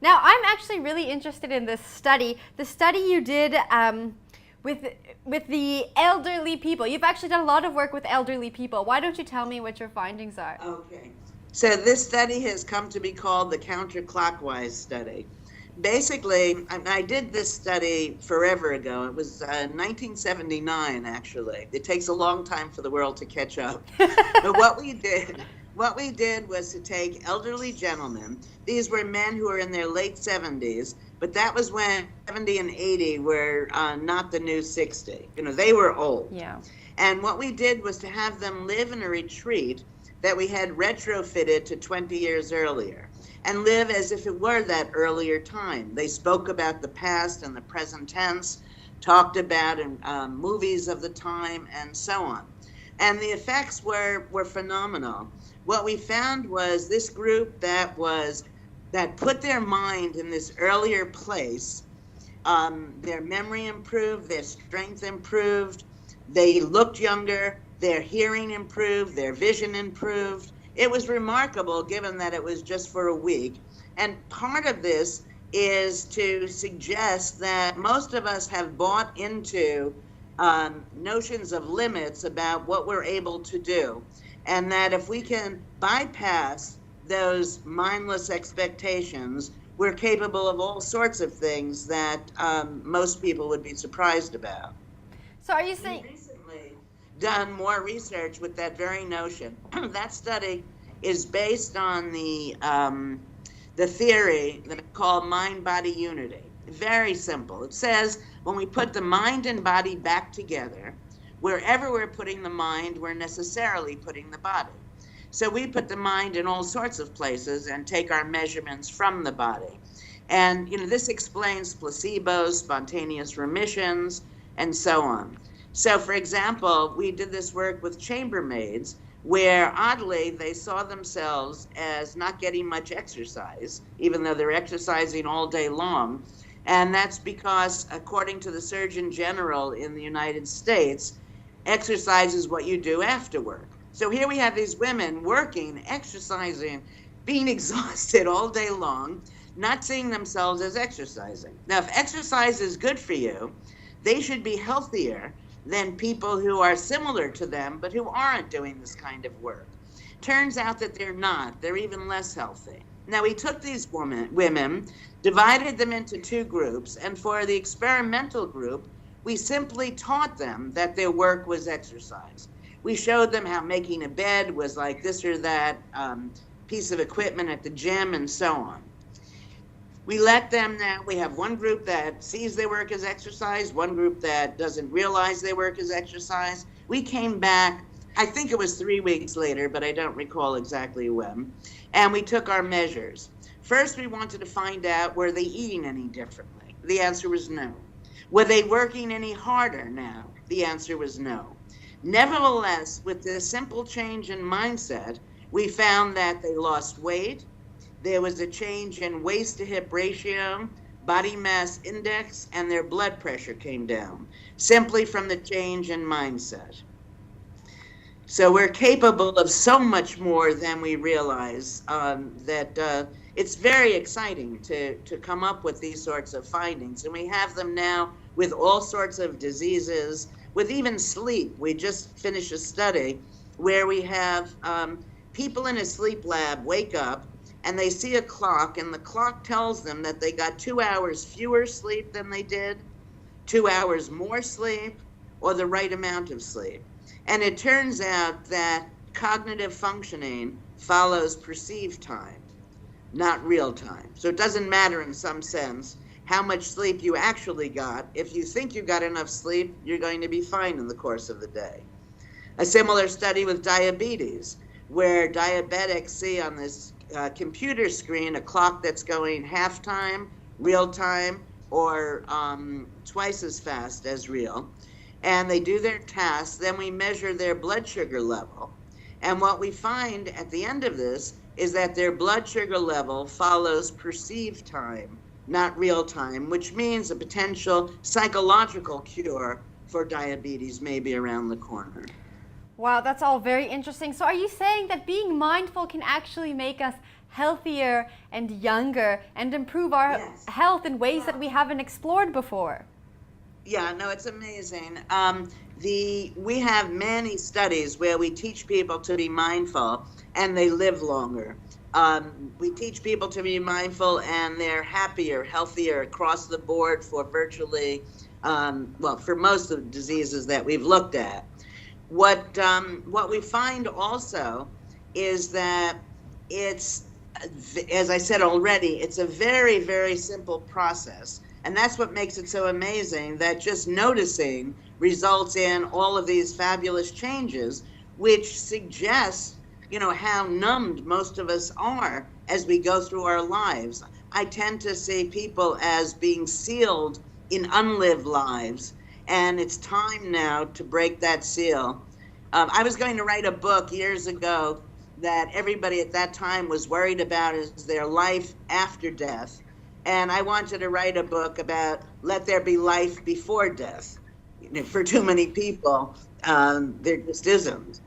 Now, I'm actually really interested in this study. The study you did with the elderly people. You've actually done a lot of work with elderly people. Why don't you tell me what your findings are? Okay. So this study has come to be called the counterclockwise study. Basically, I did this study forever ago. It was 1979, actually. It takes a long time for the world to catch up. But what we did was to take elderly gentlemen. These were men who were in their late 70s, but that was when 70 and 80 were not the new 60. They were old. Yeah. And what we did was to have them live in a retreat that we had retrofitted to 20 years earlier and live as if it were that earlier time. They spoke about the past and the present tense, talked about movies of the time, and so on. And the effects were phenomenal. What we found was this group that put their mind in this earlier place, their memory improved, their strength improved, they looked younger, their hearing improved, their vision improved. It was remarkable given that it was just for a week. And part of this is to suggest that most of us have bought into notions of limits about what we're able to do. And that if we can bypass those mindless expectations, we're capable of all sorts of things that most people would be surprised about. So are you saying... We've recently done more research with that very notion. That study is based on the theory that I call mind-body unity. Very simple. It says when we put the mind and body back together, wherever we're putting the mind, we're necessarily putting the body. So we put the mind in all sorts of places and take our measurements from the body. And this explains placebos, spontaneous remissions, and so on. So for example, we did this work with chambermaids where oddly they saw themselves as not getting much exercise, even though they're exercising all day long. And that's because, according to the Surgeon General in the United States, exercise is what you do after work. So here we have these women working, exercising, being exhausted all day long, not seeing themselves as exercising. Now, if exercise is good for you, they should be healthier than people who are similar to them, but who aren't doing this kind of work. Turns out that they're not. They're even less healthy. Now, we took these women, divided them into two groups, and for the experimental group, we simply taught them that their work was exercise. We showed them how making a bed was like this or that piece of equipment at the gym and so on. We let them now, we have one group that sees their work as exercise, one group that doesn't realize their work is exercise. We came back, I think it was 3 weeks later, but I don't recall exactly when, and we took our measures. First, we wanted to find out, were they eating any differently? The answer was no. Were they working any harder now? The answer was no. Nevertheless, with this simple change in mindset, we found that they lost weight. There was a change in waist to hip ratio, body mass index, and their blood pressure came down, simply from the change in mindset. So we're capable of so much more than we realize. It's very exciting to come up with these sorts of findings. And we have them now with all sorts of diseases, with even sleep. We just finished a study where we have people in a sleep lab wake up and they see a clock, and the clock tells them that they got 2 hours fewer sleep than they did, 2 hours more sleep, or the right amount of sleep. And it turns out that cognitive functioning follows perceived time, not real time. So it doesn't matter in some sense how much sleep you actually got. If you think you got enough sleep, you're going to be fine in the course of the day. A similar study with diabetes, where diabetics see on this computer screen a clock that's going half time, real time, or twice as fast as real. And they do their tasks, then we measure their blood sugar level. And what we find at the end of this is that their blood sugar level follows perceived time, not real time, which means a potential psychological cure for diabetes may be around the corner. Wow, that's all very interesting. So are you saying that being mindful can actually make us healthier and younger and improve our Yes. health in ways that we haven't explored before. Yeah, no, it's amazing. We have many studies where we teach people to be mindful and they live longer. We teach people to be mindful and they're happier, healthier across the board for virtually, for most of the diseases that we've looked at. What we find also is that it's, as I said already, it's a very, very simple process. And that's what makes it so amazing, that just noticing results in all of these fabulous changes, which suggests, how numbed most of us are as we go through our lives. I tend to see people as being sealed in unlived lives, and it's time now to break that seal. I was going to write a book years ago that everybody at that time was worried about, is their life after death. And I wanted to write a book about let there be life before death. For too many people, there just isn't.